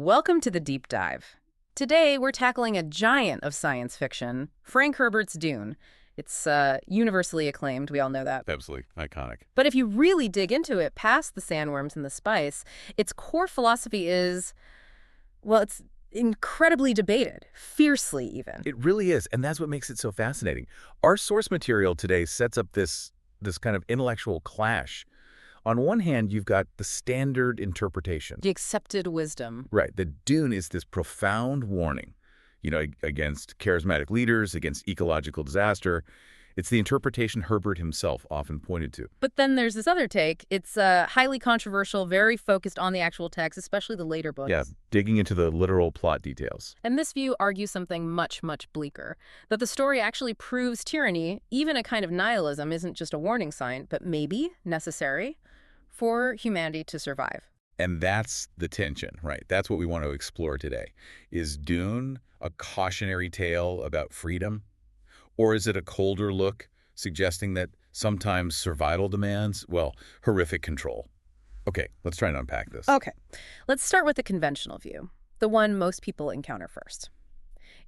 Welcome to the Deep Dive. Today, we're tackling a giant of science fiction, Frank Herbert's Dune. It's universally acclaimed, we all know that. Absolutely iconic. But if you really dig into it past the sandworms and the spice, its core philosophy is, well, it's incredibly debated, fiercely even. It really is, and that's what makes it so fascinating. Our source material today sets up this kind of intellectual clash. On one hand, you've got the standard interpretation. The accepted wisdom. Right. The Dune is this profound warning, against charismatic leaders, against ecological disaster. It's the interpretation Herbert himself often pointed to. But then there's this other take. It's highly controversial, very focused on the actual text, especially the later books. Yeah, digging into the literal plot details. And this view argues something much, much bleaker, that the story actually proves tyranny, even a kind of nihilism, isn't just a warning sign, but maybe necessary for humanity to survive. And that's the tension, right? That's what we want to explore today. Is Dune a cautionary tale about freedom? Or is it a colder look, suggesting that sometimes survival demands, well, horrific control? Okay, let's try and unpack this. Okay, let's start with the conventional view, the one most people encounter first.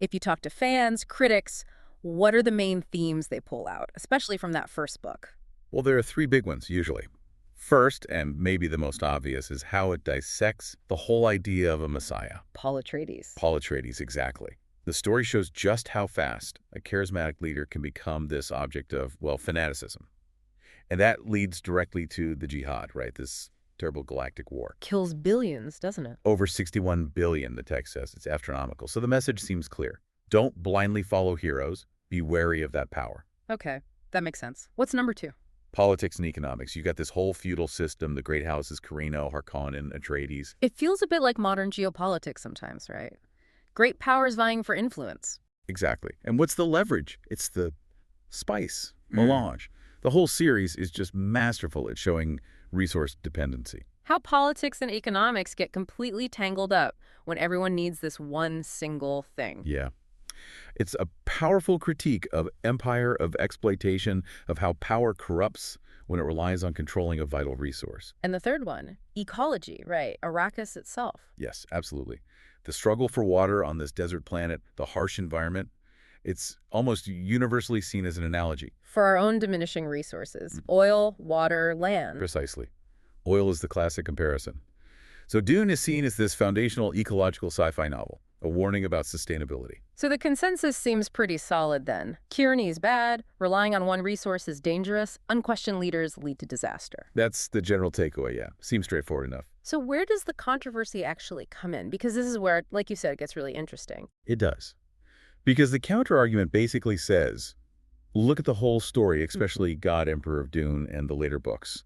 If you talk to fans, critics, what are the main themes they pull out, especially from that first book? Well, there are three big ones, usually. First, and maybe the most obvious, is how it dissects the whole idea of a messiah. Paul Atreides. Paul Atreides, exactly. The story shows just how fast a charismatic leader can become this object of, well, fanaticism. And that leads directly to the jihad, right? This terrible galactic war. Kills billions, doesn't it? Over 61 billion, the text says. It's astronomical. So the message seems clear. Don't blindly follow heroes. Be wary of that power. Okay, that makes sense. What's number two? Politics and economics. You got this whole feudal system, the great houses, Carino, Harkonnen, Atreides. It feels a bit like modern geopolitics sometimes, right? Great powers vying for influence. Exactly. And what's the leverage? It's the spice, melange. The whole series is just masterful at showing resource dependency. How politics and economics get completely tangled up when everyone needs this one single thing. Yeah. It's a powerful critique of empire, of exploitation, of how power corrupts when it relies on controlling a vital resource. And the third one, ecology, right? Arrakis itself. Yes, absolutely. The struggle for water on this desert planet, the harsh environment, it's almost universally seen as an analogy. For our own diminishing resources, oil, water, land. Precisely. Oil is the classic comparison. So Dune is seen as this foundational ecological sci-fi novel, a warning about sustainability. So the consensus seems pretty solid then. Tyranny is bad, relying on one resource is dangerous, unquestioned leaders lead to disaster. That's the general takeaway, yeah. Seems straightforward enough. So where does the controversy actually come in? Because this is where, like you said, it gets really interesting. It does. Because the counter-argument basically says, look at the whole story, especially God, Emperor of Dune, and the later books.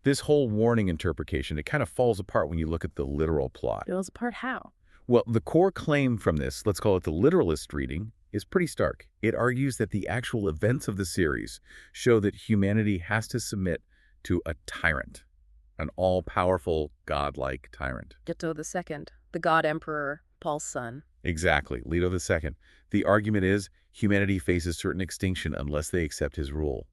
This whole warning interpretation, it kind of falls apart when you look at the literal plot. It falls apart how? Well, the core claim from this, let's call it the literalist reading, is pretty stark. It argues that the actual events of the series show that humanity has to submit to a tyrant, an all-powerful, godlike tyrant. Leto II, the God Emperor, Paul's son. Exactly, Leto II. The argument is humanity faces certain extinction unless they accept his rule.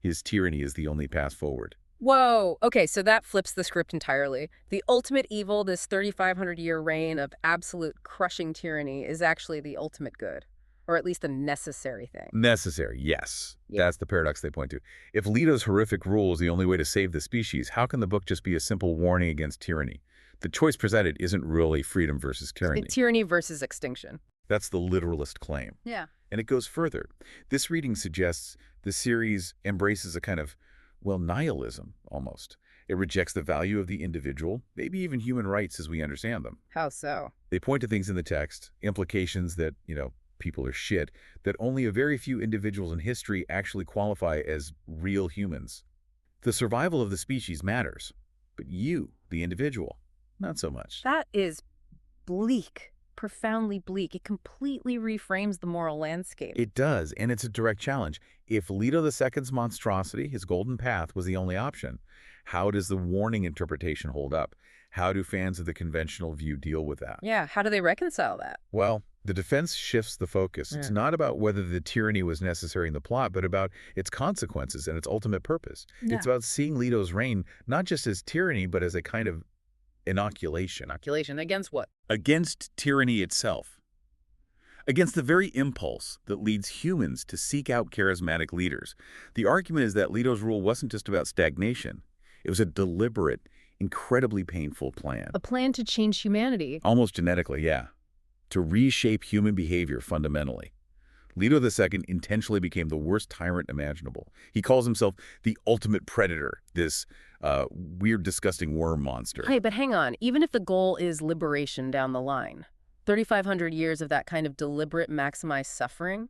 His tyranny is the only path forward. Whoa. Okay, so that flips the script entirely. The ultimate evil, this 3,500-year reign of absolute crushing tyranny, is actually the ultimate good, or at least a necessary thing. Necessary, yes. Yeah. That's the paradox they point to. If Leto's horrific rule is the only way to save the species, how can the book just be a simple warning against tyranny? The choice presented isn't really freedom versus tyranny. Tyranny versus extinction. That's the literalist claim. Yeah. And it goes further. This reading suggests the series embraces a kind of, well, nihilism, almost. It rejects the value of the individual, maybe even human rights as we understand them. How so? They point to things in the text, implications that, people are shit, that only a very few individuals in history actually qualify as real humans. The survival of the species matters, but you, the individual, not so much. That is bleak, profoundly bleak. It completely reframes the moral landscape. It does, and it's a direct challenge. If Leto II's monstrosity, his golden path, was the only option, how does the warning interpretation hold up? How do fans of the conventional view deal with that? Yeah, how do they reconcile that? Well, the defense shifts the focus. It's not about whether the tyranny was necessary in the plot, but about its consequences and its ultimate purpose. Yeah. It's about seeing Leto's reign not just as tyranny, but as a kind of inoculation. Inoculation against what? Against tyranny itself. Against the very impulse that leads humans to seek out charismatic leaders. The argument is that Leto's rule wasn't just about stagnation. It was a deliberate, incredibly painful plan. A plan to change humanity. Almost genetically, yeah. To reshape human behavior fundamentally. Leto II intentionally became the worst tyrant imaginable. He calls himself the ultimate predator, this weird, disgusting worm monster. Hey, but hang on. Even if the goal is liberation down the line, 3,500 years of that kind of deliberate maximized suffering,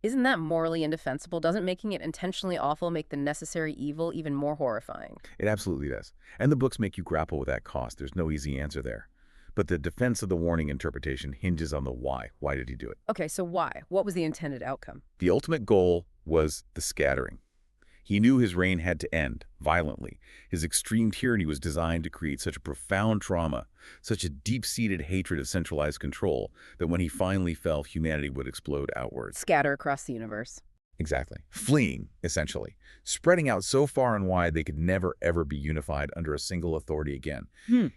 isn't that morally indefensible? Doesn't making it intentionally awful make the necessary evil even more horrifying? It absolutely does. And the books make you grapple with that cost. There's no easy answer there. But the defense of the warning interpretation hinges on the why. Why did he do it? Okay, so why? What was the intended outcome? The ultimate goal was the scattering. He knew his reign had to end, violently. His extreme tyranny was designed to create such a profound trauma, such a deep-seated hatred of centralized control, that when he finally fell, humanity would explode outwards. Scatter across the universe. Exactly. Fleeing, essentially. Spreading out so far and wide they could never, ever be unified under a single authority again.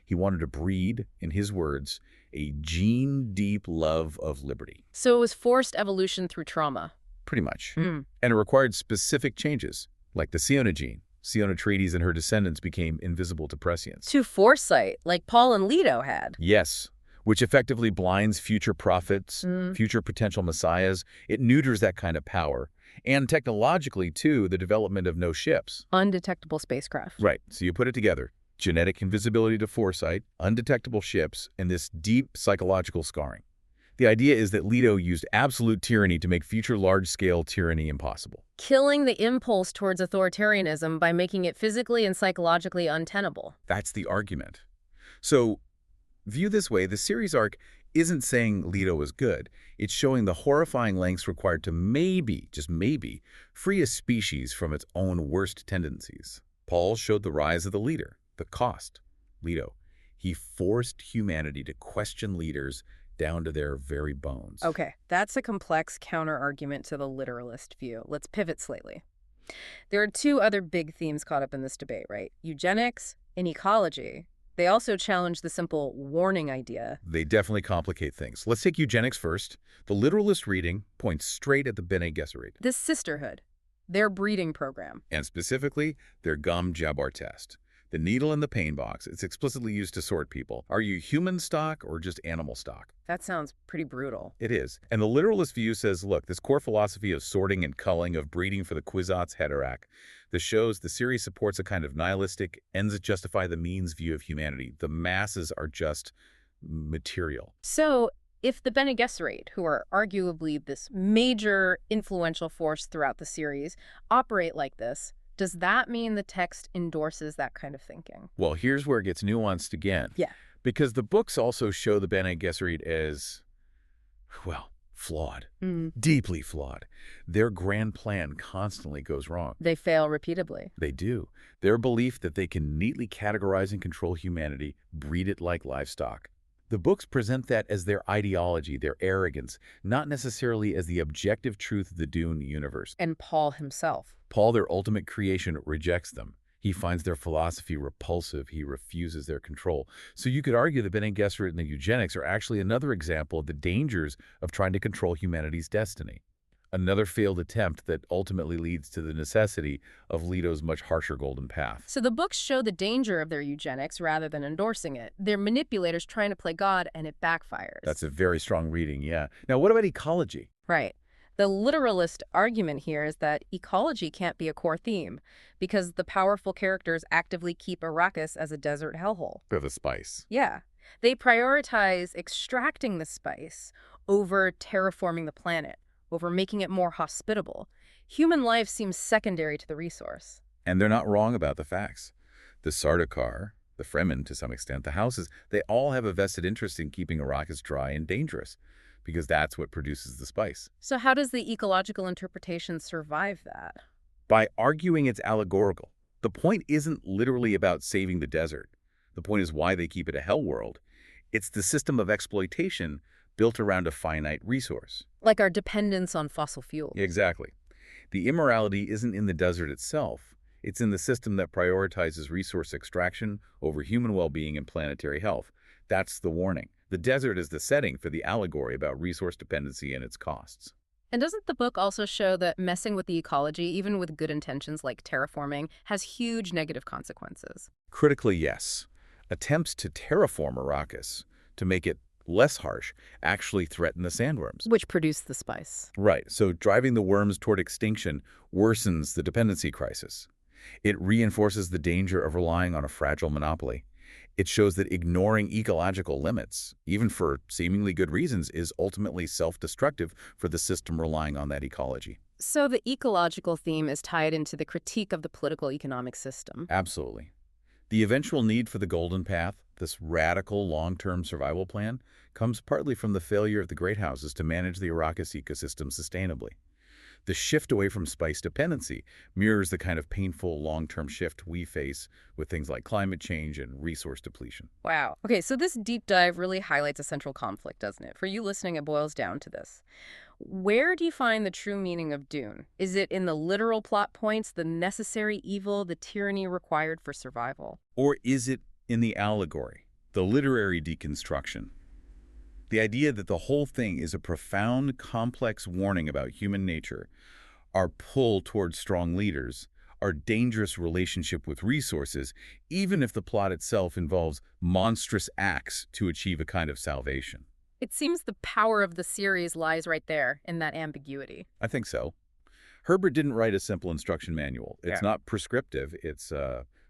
He wanted to breed, in his words, a gene-deep love of liberty. So it was forced evolution through trauma. Pretty much. And it required specific changes, like the Siona gene. Siona Atreides and her descendants became invisible to prescience. To foresight, like Paul and Leto had. Yes, which effectively blinds future prophets, future potential messiahs. It neuters that kind of power. And technologically, too, the development of no ships. Undetectable spacecraft. Right. So you put it together. Genetic invisibility to foresight, undetectable ships, and this deep psychological scarring. The idea is that Leto used absolute tyranny to make future large-scale tyranny impossible. Killing the impulse towards authoritarianism by making it physically and psychologically untenable. That's the argument. So, view this way, the series arc isn't saying Leto is good. It's showing the horrifying lengths required to maybe, just maybe, free a species from its own worst tendencies. Paul showed the rise of the leader, the cost. Leto. He forced humanity to question leaders down to their very bones. Okay, that's a complex counter-argument to the literalist view. Let's pivot slightly. There are two other big themes caught up in this debate, right? Eugenics and ecology. They also challenge the simple warning idea. They definitely complicate things. Let's take eugenics first. The literalist reading points straight at the Bene Gesserit. This sisterhood, their breeding program. And specifically, their gum Jabbar test. The needle in the pain box, it's explicitly used to sort people. Are you human stock or just animal stock? That sounds pretty brutal. It is. And the literalist view says, look, this core philosophy of sorting and culling, of breeding for the Kwisatz Haderach, the series supports a kind of nihilistic, ends that justify the means view of humanity. The masses are just material. So, if the Bene Gesserit, who are arguably this major influential force throughout the series, operate like this, does that mean the text endorses that kind of thinking? Well, here's where it gets nuanced again. Yeah. Because the books also show the Bene Gesserit as, well, flawed. Deeply flawed. Their grand plan constantly goes wrong. They fail repeatedly. They do. Their belief that they can neatly categorize and control humanity, breed it like livestock. The books present that as their ideology, their arrogance, not necessarily as the objective truth of the Dune universe. And Paul himself. Paul, their ultimate creation, rejects them. He finds their philosophy repulsive. He refuses their control. So you could argue the Bene Gesserit and the eugenics are actually another example of the dangers of trying to control humanity's destiny. Another failed attempt that ultimately leads to the necessity of Leto's much harsher golden path. So the books show the danger of their eugenics rather than endorsing it. They're manipulators trying to play God, and it backfires. That's a very strong reading, yeah. Now, what about ecology? Right. The literalist argument here is that ecology can't be a core theme because the powerful characters actively keep Arrakis as a desert hellhole. For the spice. Yeah. They prioritize extracting the spice over terraforming the planet, over making it more hospitable. Human life seems secondary to the resource. And they're not wrong about the facts. The Sardaukar, the Fremen to some extent, the houses, they all have a vested interest in keeping Arrakis dry and dangerous, because that's what produces the spice. So how does the ecological interpretation survive that? By arguing it's allegorical. The point isn't literally about saving the desert. The point is why they keep it a hell world. It's the system of exploitation built around a finite resource. Like our dependence on fossil fuels. Exactly. The immorality isn't in the desert itself. It's in the system that prioritizes resource extraction over human well-being and planetary health. That's the warning. The desert is the setting for the allegory about resource dependency and its costs. And doesn't the book also show that messing with the ecology, even with good intentions like terraforming, has huge negative consequences? Critically, yes. Attempts to terraform Arrakis, to make it less harsh, actually threaten the sandworms. Which produce the spice. Right, so driving the worms toward extinction worsens the dependency crisis. It reinforces the danger of relying on a fragile monopoly. It shows that ignoring ecological limits, even for seemingly good reasons, is ultimately self-destructive for the system relying on that ecology. So the ecological theme is tied into the critique of the political economic system. Absolutely. The eventual need for the Golden Path, this radical long-term survival plan, comes partly from the failure of the great houses to manage the Arrakis ecosystem sustainably. The shift away from spice dependency mirrors the kind of painful long-term shift we face with things like climate change and resource depletion. Wow. Okay, so this deep dive really highlights a central conflict, doesn't it? For you listening, it boils down to this. Where do you find the true meaning of Dune? Is it in the literal plot points, the necessary evil, the tyranny required for survival? Or is it in the allegory, the literary deconstruction? The idea that the whole thing is a profound, complex warning about human nature, our pull towards strong leaders, our dangerous relationship with resources, even if the plot itself involves monstrous acts to achieve a kind of salvation. It seems the power of the series lies right there in that ambiguity. I think so. Herbert didn't write a simple instruction manual. It's not prescriptive, it's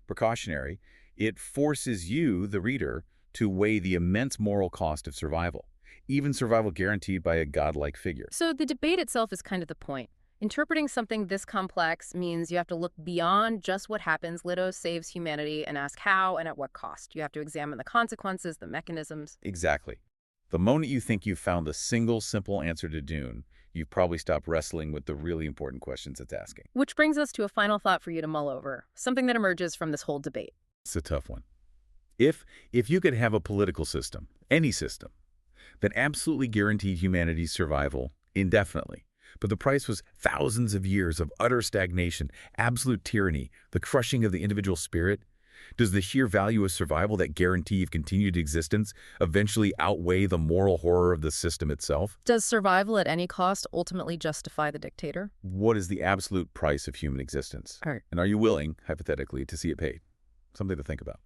precautionary. It forces you, the reader, to weigh the immense moral cost of survival, even survival guaranteed by a godlike figure. So the debate itself is kind of the point. Interpreting something this complex means you have to look beyond just what happens. Leto saves humanity and ask how and at what cost. You have to examine the consequences, the mechanisms. Exactly. The moment you think you've found the single simple answer to Dune, you've probably stopped wrestling with the really important questions it's asking. Which brings us to a final thought for you to mull over, something that emerges from this whole debate. It's a tough one. If you could have a political system, any system, that absolutely guaranteed humanity's survival indefinitely, but the price was thousands of years of utter stagnation, absolute tyranny, the crushing of the individual spirit, does the sheer value of survival, that guarantee of continued existence, eventually outweigh the moral horror of the system itself? Does survival at any cost ultimately justify the dictator? What is the absolute price of human existence? All right. And are you willing, hypothetically, to see it paid? Something to think about.